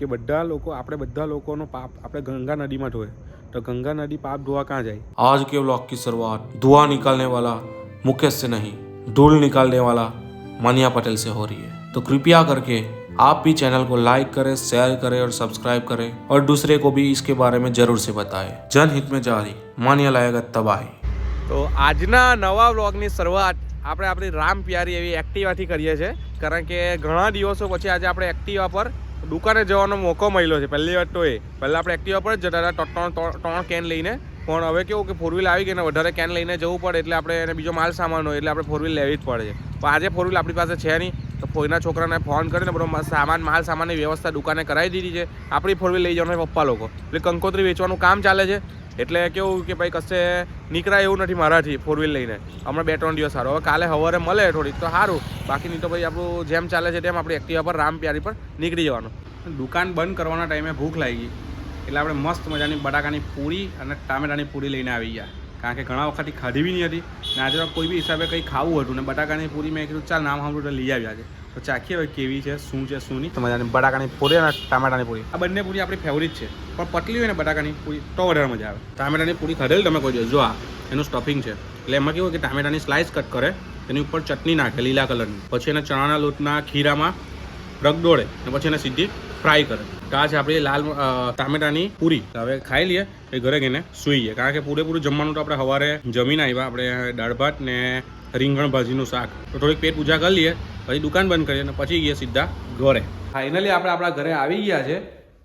કે આપણે બધા લોકોનો પાપ આપણે ગંગા નદીમાં ધોએ, तो गंगा नदी पाप धोआ कहाँ जाए। आज के व्लॉग की शुरुआत धुआं निकालने वाला मुकेश से नहीं, धूल निकालने वाला मानिया पटेल से हो रही है। तो कृपया करके आप भी चैनल को लाइक करें, शेयर करें और सब्सक्राइब करें और दूसरे को भी इसके बारे में जरूर से बताएं। जनहित में जारी, मानिया लाएगा तबाही। तो આજના નવા વ્લોગની શરૂઆત આપણે આપણી રામ પ્યારી એવી એક્ટિવાથી કરીએ છીએ, કારણ કે ઘણા દિવસો પછી આજે આપણે એક્ટિવા પર દુકાને જવાનો મોકો મળ્યો છે। પહેલી વાત તો પહેલાં આપણે એક્ટિવા પર જ જતા હતા ત્રણ કેન લઈને, પણ હવે કેવું કે ફોર વ્હીલ આવી ગઈ ને વધારે કેન લઈને જવું પડે એટલે આપણે એને બીજો માલ સામાન હોય એટલે આપણે ફોર વ્હીલ લેવી જ પડે છે। પણ આજે ફોર વ્હીલ આપણી પાસે છે નહીં, તો ફોઈના છોકરાને ફોન કરીને બધો માલ સામાનની વ્યવસ્થા દુકાને કરાવી દીધી છે। આપણી ફોર વ્હીલ લઈ જવાનું પપ્પા લોકો એટલે કંકોત્રી વેચવાનું કામ ચાલે છે। એટલે કેવું કે ભાઈ કશે નીકળાય એવું નથી મારાથી ફોર વ્હીલ લઈને હમણાં 2-3 દિવસ સારું। હવે કાલે સવારે મળે થોડીક તો સારું, બાકી નહીં તો ભાઈ આપણું જેમ ચાલે છે તેમ આપણી એક્ટિવા પર રામ પ્યારી પર નીકળી જવાનું। દુકાન બંધ કરવાના ટાઈમે ભૂખ લાગી એટલે આપણે મસ્ત મજાની બટાકાની પૂરી અને ટામેટાની પૂરી લઈને આવી ગયા, કારણ કે ઘણા વખતથી ખાધી બી નહીં હતી ને આજે કોઈ બી હિસાબે કંઈ ખાવું હતું ને બટાકાની પૂરી મેં કીધું ચાલ નામ સાંભળ્યું તો લઈ આવ્યા છે। તો ચાખીએ હવે કેવી છે શું નહીં। મજાની બટાકાની પૂરી અને ટામેટાની પૂરી, આ બંને પૂરી આપણી ફેવરિટ છે, પણ પતલી હોય ને બટાકાની પૂરી તો વધારે મજા આવે। ટામેટાની પૂરી ખાધેલી તમે કોઈ જો આ એનું સ્ટફિંગ છે, એટલે એમાં કેવું કે ટામેટાની સ્લાઇસ કટ કરે, તેની ઉપર ચટણી નાખે લીલા કલરની, પછી એને ચણાના લોટના ખીરામાં રગડોળે અને પછી એને સીધી ફ્રાય કરે। તો આ છે આપણી લાલ ટામેટાની પૂરી। હવે ખાઈ લઈએ એ ઘરે ગઈને સૂઈ ગયા, કારણ કે પૂરેપૂરું જમવાનું તો આપણે સવારે જમીને આવ્યા, આપણે દાળ ભાત ને રીંગણ ભાજીનું શાક, તો થોડીક પેટ પૂજા કરી લઈએ, પછી દુકાન બંધ કરીએ અને પછી ગયા સીધા ઘરે। ફાઇનલી આપણે આપણા ઘરે આવી ગયા છે,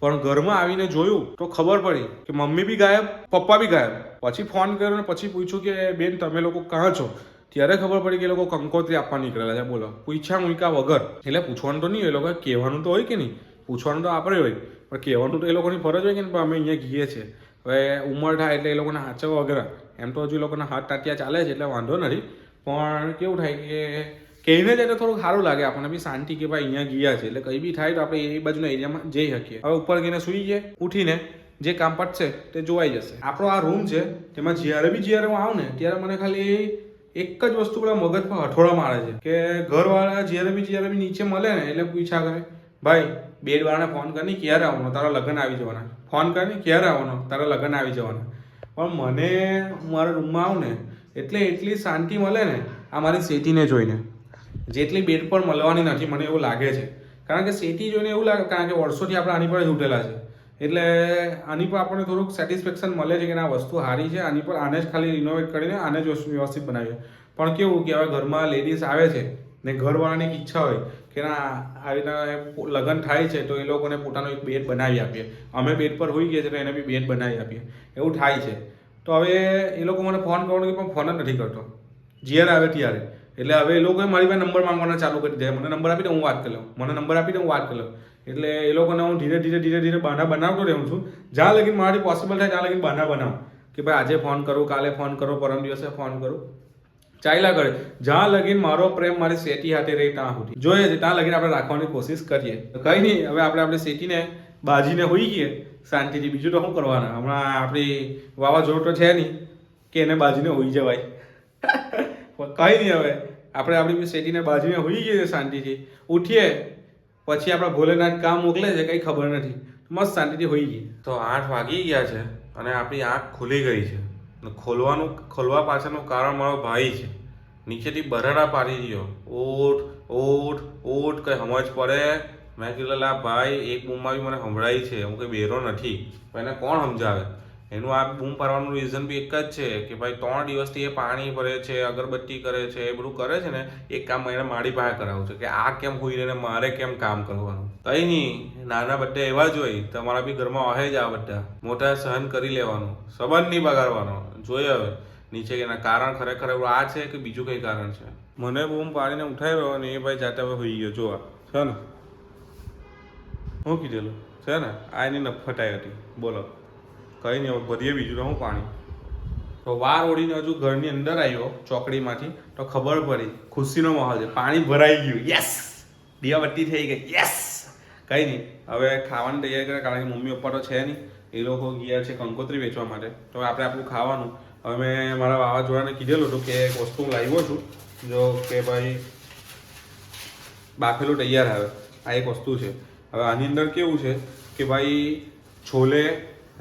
પણ ઘરમાં આવીને જોયું તો ખબર પડી કે મમ્મી બી ગાયબ, પપ્પા બી ગાયબ। પછી ફોન કર્યો ને પછી પૂછ્યું કે બેન તમે લોકો કાં છો, ત્યારે ખબર પડી કે એ લોકો કંકોત્રી આપવા નીકળેલા છે। બોલો, પૂછ્યા મૂક્યા વગર, એટલે પૂછવાનું તો નહીં હોય, એ લોકો કહેવાનું તો હોય કે નહીં, પૂછવાનું તો આપણે હોય, પણ કહેવાનું તો એ લોકોની ફરજ હોય કે ને અમે અહીંયા ગઈએ છીએ। હવે ઉંમર થાય એટલે એ લોકોને હાચવવા વગર, એમ તો હજુ એ લોકોના હાથ ટાટિયા ચાલે છે એટલે વાંધો નથી, પણ કેવું થાય કે કહીને જાય તો થોડુંક સારું લાગે, આપણને બી શાંતિ કે ભાઈ અહીંયા ગયા છે, એટલે કંઈ બી થાય તો આપણે એ બાજુના એરિયામાં જઈ શકીએ। હવે ઉપર ગઈને સૂઈ જઈએ, ઉઠીને જે કામ પતશે તે જોવાઈ જશે। આપણો આ રૂમ છે, તેમાં જ્યારે હું આવું ને ત્યારે મને ખાલી એક જ વસ્તુ પેલા મગજ પર હઠોળા મારે છે કે ઘરવાળા જ્યારે બી નીચે મળે ને એટલે પૂછ્યા કરે ભાઈ બેડવાળાને ફોન કરીને ક્યારે આવવાનો, તારા લગ્ન આવી જવાના, ફોન કરીને ક્યારે આવવાનો, તારા લગ્ન આવી જવાના। પણ મને મારા રૂમમાં આવું ને એટલે એટલી શાંતિ મળે ને આ મારી સેટીને જોઈને, જેટલી બેડ પર મળવાની નથી મને એવું લાગે છે, કારણ કે સેટી જોઈને એવું લાગે, કારણ કે વર્ષોથી આપણે આની પર જ ઉઠેલા છે, એટલે આની પર આપણને થોડુંક સેટિસ્ફેક્શન મળે છે કે આ વસ્તુ સારી છે, આની પર આને જ ખાલી રિનોવેટ કરીને આને જ વસ્તુ વ્યવસ્થિત બનાવીએ। પણ કેવું કે હવે ઘરમાં લેડીઝ આવે છે ને ઘરવાળાની ઈચ્છા હોય કે ના આવી રીતના લગ્ન થાય છે તો એ લોકોને પોતાનો એક બેડ બનાવી આપીએ, અમે બેડ પર હોઈ ગયા છે તો એને બી બેડ બનાવી આપીએ, એવું થાય છે। તો હવે એ લોકો મને ફોન કરવાનો પણ ફોન જ નથી કરતો જ્યારે આવે ત્યારે, એટલે હવે એ લોકોએ મારી પાસે નંબર માંગવાના ચાલુ કરી દે, મને નંબર આપી દે હું વાત કરી લઉં, મને નંબર આપી દે હું વાત કરી લઉં, એટલે એ લોકોને હું ધીરે બહાના બનાવતો રહું છું, જ્યાં લગીન મારાથી પોસિબલ થાય ત્યાં લગીન બહાના બનાવું કે ભાઈ આજે ફોન કરું, કાલે ફોન કરો, પરમ દિવસે ફોન કરું, ચાલ્યા કરે, જ્યાં લગીન મારો પ્રેમ મારી સેટી હાથે રહી ત્યાં સુધી જોઈએ છે ત્યાં લગીન આપણે રાખવાની કોશિશ કરીએ। તો કંઈ નહીં, હવે આપણે સેટીને બાજીને હોઈ ગઈએ શાંતિથી, બીજું તો શું કરવાના, હમણાં આપણી વાવાઝોડું તો છે નહીં કે એને બાજીને હોઈ જવાય કંઈ નહીં, હવે આપણે આપણી સેટીને બાજીને હોઈ ગઈએ શાંતિથી, ઉઠીએ પછી આપણા ભોલેનાથ કામ મોકલે છે કંઈ ખબર નથી, મસ્ત શાંતિથી હોઈ ગઈ। તો 8 વાગી ગયા છે અને આપણી આંખ ખુલી ગઈ છે, ખોલવા પાછળનું કારણ મારો ભાઈ છે, નીચેથી બરાડા પાડી રહ્યો, ઓટ કંઈ સમજ પડે। મેં કીધું લા ભાઈ એક બૂમમાં બી મને સંભળાઈ છે, હું કંઈ બેરો નથી, પણ એને કોણ સમજાવે। એનું આ બૂમ પાડવાનું રીઝન બી એક જ છે કે ભાઈ 3 દિવસથી એ પાણી ભરે છે, અગરબત્તી કરે છે, એ બધું કરે છે ને, એક કામ એને મારી પાસે કરાવું છે કે આ કેમ હોઈ રહીને મારે કેમ કામ કરવાનું। કંઈ નહીં, નાના બધા એવા જ હોય, તમારા બી ઘરમાં હોય જ આ બધા, મોટા સહન કરી લેવાનું, સંબંધ નહીં બગાડવાનો। જોઈએ હવે નીચે એના કારણ ખરેખર આ છે કે બીજું કંઈ કારણ છે। મને બૂમ પાડીને ઉઠાવ્યો અને એ ભાઈ જાતે હવે હોઈ ગયો, જોવા છે ને હું કીધેલું છે ને, આ એની નફટાઈ હતી, બોલો કંઈ નહીં, હવે ભરીએ બીજું હું પાણી। તો વાર ઓળીને હજુ ઘરની અંદર આવ્યો ચોકડીમાંથી તો ખબર પડી ખુશીનો માહોલ છે, પાણી ભરાઈ ગયું, યસ, દીવાબત્તી થઈ ગઈ, યસ। કંઈ નહીં, હવે ખાવાની તૈયારી કરે, કારણ કે મમ્મી પપ્પા તો છે નહીં, એ લોકો ગયા છે કંકોત્રી વેચવા માટે, તો આપણે આપણું ખાવાનું। હવે મેં મારા વાવાઝોડાને કીધેલું હતું કે એક વસ્તુ હું લાવ્યો છું, જો કે ભાઈ બાફેલું તૈયાર આવે, આ એક વસ્તુ છે। હવે આની અંદર કેવું છે કે ભાઈ છોલે,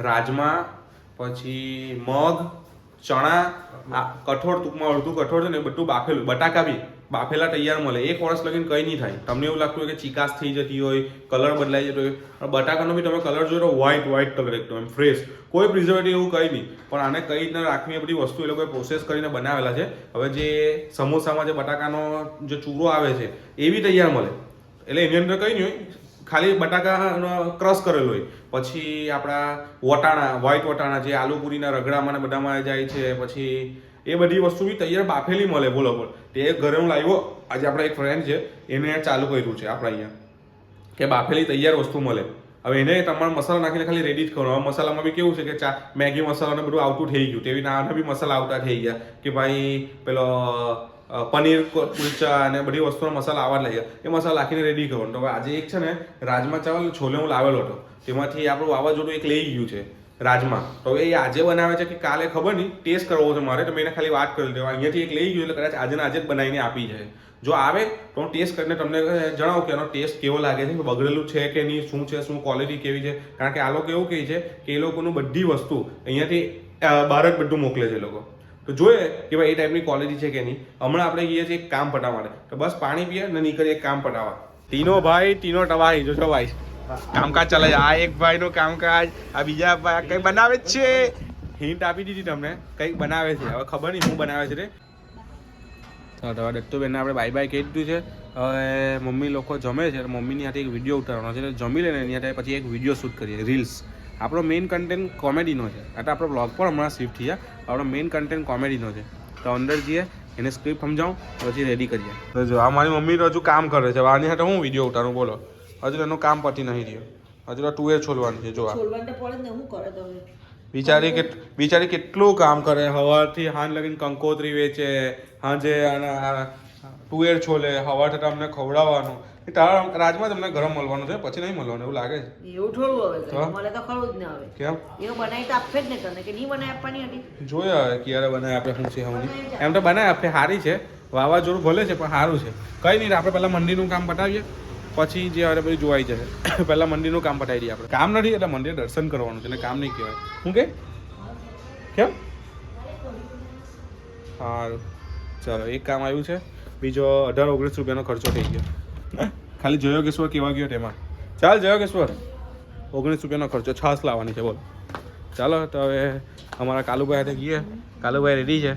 રાજમા, પછી મગ, ચણા, કઠોળ, ટૂંકમાં અડધું કઠોળ છે ને બધું બાફેલું, બટાકા બી બાફેલા તૈયાર મળે. 1 વર્ષ લગીને કંઈ નહીં થાય. તમને એવું લાગતું હોય કે ચીકાશ થઈ જતી હોય, કલર બદલાઈ જતો હોય, બટાકાનો બી તમે કલર જોયો વ્હાઈટ કલર એકદમ ફ્રેશ, કોઈ પ્રિઝર્વેટિવ એવું કંઈ નહીં. પણ આને કઈ રીતના રાખવી એ બધી વસ્તુ એ લોકોએ પ્રોસેસ કરીને બનાવેલા છે. હવે જે સમોસામાં જે બટાકાનો જે ચૂરો આવે છે એ બી તૈયાર મળે. એટલે એની અંદર કંઈ નહીં હોય, ખાલી બટાકાનો ક્રશ કરેલો હોય. પછી આપણા વટાણા, વ્હાઈટ વટાણા જે આલુપુરીના રગડામાં ને બધામાં જાય છે, પછી એ બધી વસ્તુ બી તૈયાર બાફેલી મળે. બોલો તે ઘરે હું લાવ્યો. આજે આપણા એક ફ્રેન્ડ છે એને ચાલુ કર્યું છે આપણા અહીંયા કે બાફેલી તૈયાર વસ્તુ મળે. હવે એને તમારે મસાલા નાખીને ખાલી રેડી જ કરો. હવે મસાલામાં બી કેવું છે કે મેગી મસાલાને બધું આવતું થઈ ગયું, તેવી નાના બી મસાલા આવતા થઈ ગયા કે ભાઈ પેલો પનીર કુલચા અને બધી વસ્તુનો મસાલા આવવા જ લાગ્યા. એ મસાલા નાખીને રેડી કરવાનો. તો હવે આજે એક છે ને રાજમા ચાવલ છોલે હું લાવેલો હતો, તેમાંથી આપણું વાવાઝોડું એક લઈ ગયું છે રાજમા. તો એ આજે બનાવે છે કે કાલે ખબર નહીં, ટેસ્ટ કરવો છે મારે. તો મેં એને ખાલી વાત કરી દેવા, અહીંયાથી એક લઈ ગયું એટલે કદાચ આજે ને આજે જ બનાવીને આપી જાય. જો આવે તો હું ટેસ્ટ કરીને તમને જણાવું કે એનો ટેસ્ટ કેવો લાગે છે, બગડેલું છે કે નહીં, શું છે, શું ક્વોલિટી કેવી છે. કારણ કે આ લોકો એવું કહે છે કે એ લોકોનું બધી વસ્તુ અહીંયાથી બહાર જ બધું મોકલે છે એ લોકો. તો જોઈએ કે ભાઈ એ ટાઈપની ક્વોલિટી છે કે નહીં. હમણાં આપણે ગઈએ છીએ એક કામ પટાવવા માટે, તો બસ પાણી પીએ ને નીકળીએ એક કામ પટાવવા. ટીનો ટવાઈ જોજો ભાઈ કામકાજ ચાલે છે. આ એક ભાઈનું કામકાજ, આ બીજા ભાઈ કંઈ બનાવે જ છે. હિન્ટ આપી દીધી તમને, કંઈક બનાવે છે. હવે ખબર નહીં શું બનાવે છે રે. તો દત્તુબેનને આપણે બાય બાય કહી દીધું છે. હવે મમ્મી લોકો જમે છે, મમ્મીની હાથે એક વિડીયો ઉતારવાનો છે. જમી લઈને એની હાથે પછી એક વિડીયો શૂટ કરીએ, રીલ્સ. આપણો મેઇન કન્ટેન્ટ કોમેડીનો છે. એટલે આપણો બ્લોગ પણ હમણાં શિફ્ટ થયા. આપણો મેઇન કન્ટેન્ટ કોમેડીનો છે. તો અંદર જઈએ, એને સ્ક્રિપ્ટ સમજાવું પછી રેડી કરીએ. તો જો આ મારી મમ્મી તો હજુ કામ કરે છે. આની સાથે હું વિડીયો ઉતારું બોલો? હજુ એનું કામ પતી નહીં રહ્યું. હજુ તો તુવેર છોલવાનું છે. જો બિચારી કેટલું કામ કરે. સવારથી હાંજ લગીને કંકોત્રી વેચે, સાંજે તુવેર છોલે, સવાર થતા અમને ખવડાવવાનું. તારા રાજમાં તમને ગરમ મળવાનું છે, પછી નહીં મળવાનું એવું લાગે છે. એવું થોડું હવે મને તો ખરું જ ના આવે. કેમ? એવું બનાવી તો આપે જ ને તને કે નહીં બનાવી આપવાની હતી. જોયા હવે ક્યારે બનાવી આપણે શું છે હમણાં. એમ તો બનાવી આપે, સારી છે. વાવાઝોડું ભલે છે પણ સારું છે. કંઈ નહીં, આપણે પહેલાં મંદિરનું કામ પતાવીએ પછી જે હવે બધું જોવાઈ જશે. પહેલાં મંદિરનું કામ પતાવી દઈએ આપણે. કામ નથી એટલે મંદિર દર્શન કરવાનું છે, એટલે કામ નહીં કહેવાય. શું કે કેમ? સારું ચાલો, એક કામ આવ્યું છે. બીજો 18-19 રૂપિયાનો ખર્ચો થઈ ગયો. ખાલી જયોગેશ્વર કેવા ગયો તેમાં. ચાલ જયોગેશ્વર 19 રૂપિયાનો ખર્ચો, છાશ લાવવાની છે બોલ. ચાલો તો હવે અમારા કાલુભાઈ હાથે ગઈએ. કાલુભાઈ રેડી છે.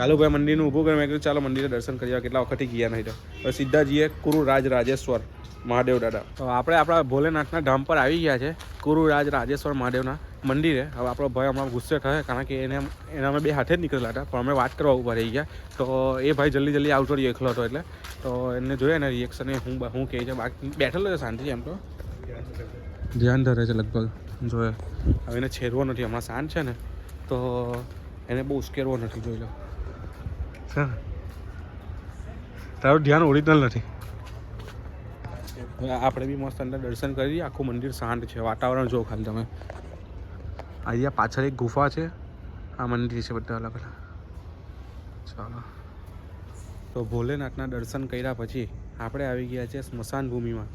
કાલુભાઈ મંદિરનું ઊભું કરી મેં કીધું ચાલો મંદિરે દર્શન કરી કેટલા વખતથી ગયા નહીં. તો હવે સીધા જઈએ રાજેશ્વર મહાદેવ દાદા. તો આપણે આપણા ભોલેનાથના ધામ પર આવી ગયા છે, રાજેશ્વર મહાદેવના મંદિરે. હવે આપણો ભાઈ હમણાં ગુસ્સે થશે કારણ કે એને અમે બે હાથે જ નીકળેલા હતા, પણ અમે વાત કરવા ઉભા રહી ગયા. તો એ ભાઈ જલ્દી આવતો રહ્યો એકલો હતો એટલે. તો એને જોઈએ ને રિએક્શન એ હું કહે છે. બાકી બેઠેલો છે શાંતિ, એમ તો ધ્યાન ધરે છે લગભગ. જોઈએ હવે એને છેડવો નથી, હમણાં શાંત છે ને તો એને બહુ ઉશ્કેરવો નથી. જોઈ લો તારું ધ્યાન ઓરિજિનલ નથી. આપણે બી મસ્ત અંદર દર્શન કરી. આખું મંદિર શાંત છે, વાતાવરણ જો ખાલી તમે. અહીંયા પાછળ એક ગુફા છે, આ મંદિર છે, બધા અલગ અલગ. ચાલો તો ભોલેનાથના દર્શન કર્યા પછી આપણે આવી ગયા છે સ્મશાન ભૂમિમાં.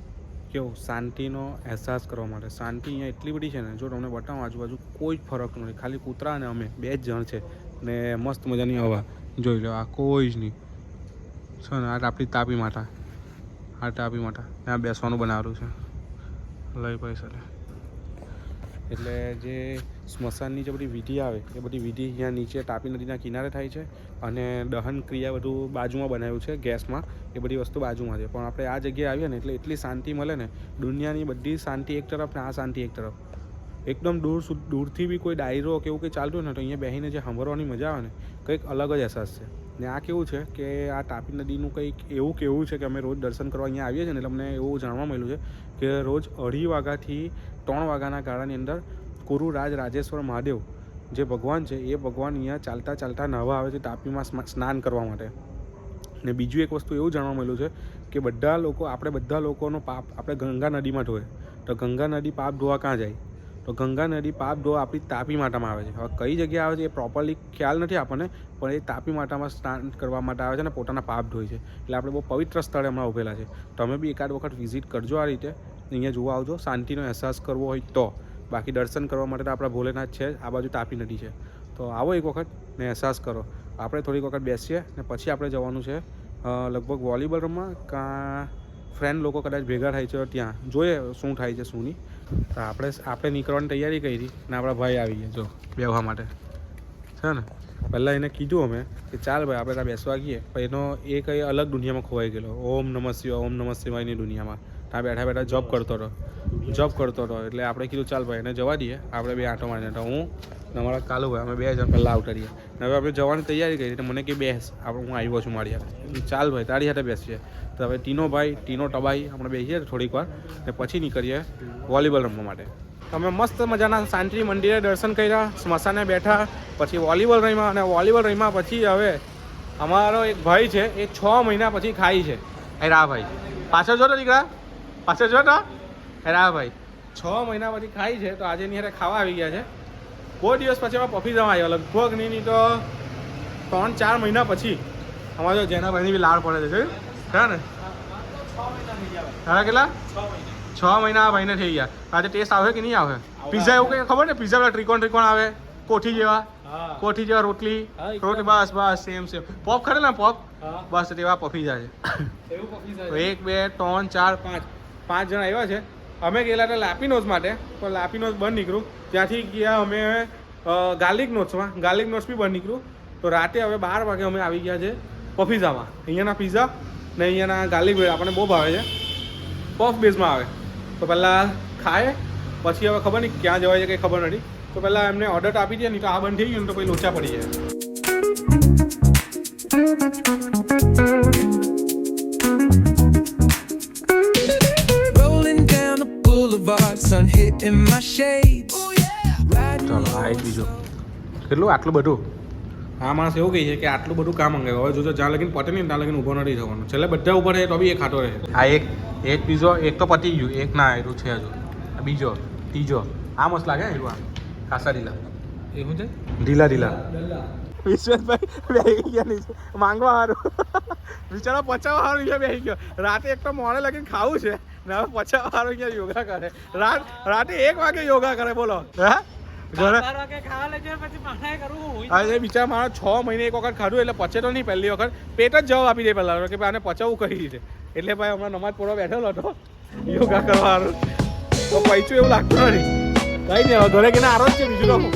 કેવું શાંતિનો અહેસાસ કરવા માટે. શાંતિ અહીંયા એટલી બધી છે ને, જો તમને બતાવું આજુબાજુ કોઈ જ ફરક નથી. ખાલી કૂતરા અને અમે 2 જ જણ છે ને મસ્ત મજાની હવા. જોઈ લો, આ કોઈ જ નહીં છે ને. આ આપણી તાપી માતા, ત્યાં બેસવાનું બનાવેલું છે. લઈ પૈસા એટલે જે સ્મશાનની જે બધી વિધિ આવે એ બધી વિધિ અહીંયા નીચે તાપી નદીના કિનારે થાય છે. અને દહન ક્રિયા બધું બાજુમાં બનાવ્યું છે ગેસમાં. એ બધી વસ્તુ બાજુમાં છે. પણ આપણે આ જગ્યાએ આવીએ ને એટલે એટલી શાંતિ મળે ને. દુનિયાની બધી શાંતિ એક તરફ ને આ શાંતિ એક તરફ. એકદમ દૂરથી બી કોઈ ડાયરો કે એવું કંઈ ચાલતું હોય ને તો અહીંયા બેસીને જે સાંભળવાની મજા આવે ને કંઈક અલગ જ અહેસાસ છે. ને આ કેવું છે કે આ તાપી નદીનું કંઈક એવું કેવું છે કે અમે રોજ દર્શન કરવા અહીંયા આવીએ છીએ ને એટલે અમને એવું જાણવા મળ્યું છે કે રોજ 2:30 વાગ્યાથી 3 વાગ્યાના ગાળાની અંદર રાજેશ્વર મહાદેવ જે ભગવાન છે એ ભગવાન અહીંયા ચાલતા નહાવા આવે છે તાપીમાં સ્નાન કરવા માટે. ને બીજું એક વસ્તુ એવું જાણવા મળ્યું છે કે આપણે બધા લોકોનો પાપ આપણે ગંગા નદીમાં ધોએ. તો ગંગા નદી પાપ ધોવા ક્યાં જાય? તો ગંગા નદી પાપ ધોવા આપણી તાપી માતામાં આવે છે. હવે કઈ જગ્યાએ આવે છે એ પ્રોપરલી ખ્યાલ નથી આપણને, પણ એ તાપી માતામાં સ્નાન કરવા માટે આવે છે ને પોતાના પાપ ધોય છે. એટલે આપણે બહુ પવિત્ર સ્થળે હમણાં ઉભેલા છે. તમે બી એકાદ વખત વિઝિટ કરજો આ રીતે. અહીંયા જોવા આવજો, શાંતિનો અહેસાસ કરવો હોય તો. બાકી દર્શન કરવા માટે તો આપણા ભોલેનાથ છે, આ બાજુ તાપી નદી છે, તો આવો એક વખત ને અહેસાસ કરો. આપણે થોડીક વખત બેસીએ ને પછી આપણે જવાનું છે લગભગ વોલીબોલ રમવા, કાં ફ્રેન્ડ લોકો કદાચ ભેગા થાય છે ત્યાં, જોઈએ શું થાય છે શું નહીં. તો આપણે નીકળવાની તૈયારી કરી ને આપણા ભાઈ આવી ગયા જો બેસવા માટે છે ને. પહેલાં એને કીધું અમે કે ચાલ ભાઈ આપણે ત્યાં બેસવા ગઈએ, પણ એનો એ કંઈ અલગ દુનિયામાં ખોવાઈ ગયેલો, ઓમ નમઃ શિવાયની દુનિયામાં. ત્યાં બેઠા બેઠા જોબ કરતો હતો એટલે આપણે કીધું ચાલ ભાઈ એને જવા દઈએ, આપણે બે આંટો મારીને. તો હું ને અમારા કાલુભાઈ અમે 2 જણ પહેલાં આવતારીએ ને હવે આપણે જવાની તૈયારી કરી. મને કે બેસ, હું આવ્યો છું મારી હાથે. ચાલ ભાઈ તારી હાથે બેસીએ. તો હવે ટીનો ટબાઈ આપણે બેસીએ થોડીક વાર ને પછી નીકળીએ વોલીબોલ રમવા માટે. અમે મસ્ત મજાના શાંતિ મંદિરે દર્શન કર્યા, સ્મશાને બેઠા, પછી વોલીબોલ રમ્યા અને વોલીબોલ રમ્યા પછી હવે અમારો એક ભાઈ છે એ 6 મહિના પછી ખાઈ છે. એ રા ભાઈ પાછળ જો તો દીકરા, પાછળ જો તો. એ રા ભાઈ 6 મહિના પછી ખાઈ છે, તો આજે એની હારે ખાવા આવી ગયા છે. બહુ દિવસ પછી અમે પફીઝામાં આવ્યો, લગભગ નહીં તો 3-4 મહિના પછી. અમારે જો જેના ભાઈની બી લાડ પડે છે હા ને. તારા કેટલા 6 મહિના આ ભાઈને થઈ ગયા. આજે ટેસ્ટ આવે કે નહીં આવે? પીઝા એવું કંઈ ખબર ને? પીઝા પેલા ત્રિકોણ આવે કોઠી જેવા રોટલી બસ સેમ પોપ ખરે ને પોપ, બસ તેવા પફીઝા છે. 1 2 3 4 5 જણ આવ્યા છે. અમે ગયેલા હતા લાપીનોઝ માટે, પણ લાપીનોઝ બંધ નીકળ્યું. ત્યાંથી ગયા અમે ગાર્લિક નોટ્સ બી બંધ નીકળ્યું. તો રાતે હવે 12 વાગે અમે આવી ગયા છે પફીઝામાં. અહીંયાના પીઝા ને અહીંયાના ગાર્લિક બ્રેડ આપણને બહુ ભાવે છે, પફ બેઝમાં આવે. તો પહેલાં ખાય પછી હવે ખબર નહીં ક્યાં જવાય છે કંઈ ખબર નથી. તો પહેલાં એમને ઓર્ડર આપી દે, નહીં તો આ બંધ થઈ ગયું ને તો પછી લોચા પડી જાય. Sun hitting my shades. ચાલો આ એક બીજો કેટલું આટલું બધું. આ માણસ એવું કહે છે કે આટલું બધું કામ મંગાવ્યું. હવે જોજો જ્યાં લગીને પતે નહીં ત્યાં લગીને ઊભો નથી થવાનું. છેલ્લે બધા ઉપર રહે તો બી એ ખાતો રહે. આ એક પીઝો એક તો પતી ગયું, એક ના એટલું છે હજુ. બીજો ત્રીજો આ મસ્ત લાગે ને આ ખાસા ઢીલા. એ શું છે? ઢીલા વિશ્વેશભાઈ બેસી ગયા નીચે માંગવા સારું. બિચારા પચાવવા સારું અહીંયા બેસી ગયો. રાતે એક તો મોડે લગીને ખાવું છે ને હવે પચાવવા સારું અહીંયા યોગા કરે. રાતે 1 વાગે યોગા કરે બોલો. હા ઘરે બિચારા મારા 6 મહિને એક વખત ખાધું એટલે પચે તો નહીં. પહેલી વખત પેટ જ જવાબ આપી દે પહેલાં કે આને પચાવવું કહી છે. એટલે ભાઈ હમણાં નમાજ પડવા બેઠેલો હતો યોગા કરવાનું, તો પૈસું એવું લાગતું નથી. કઈ નહીં હવે ઘરે કે આરો જ છે બીજું તો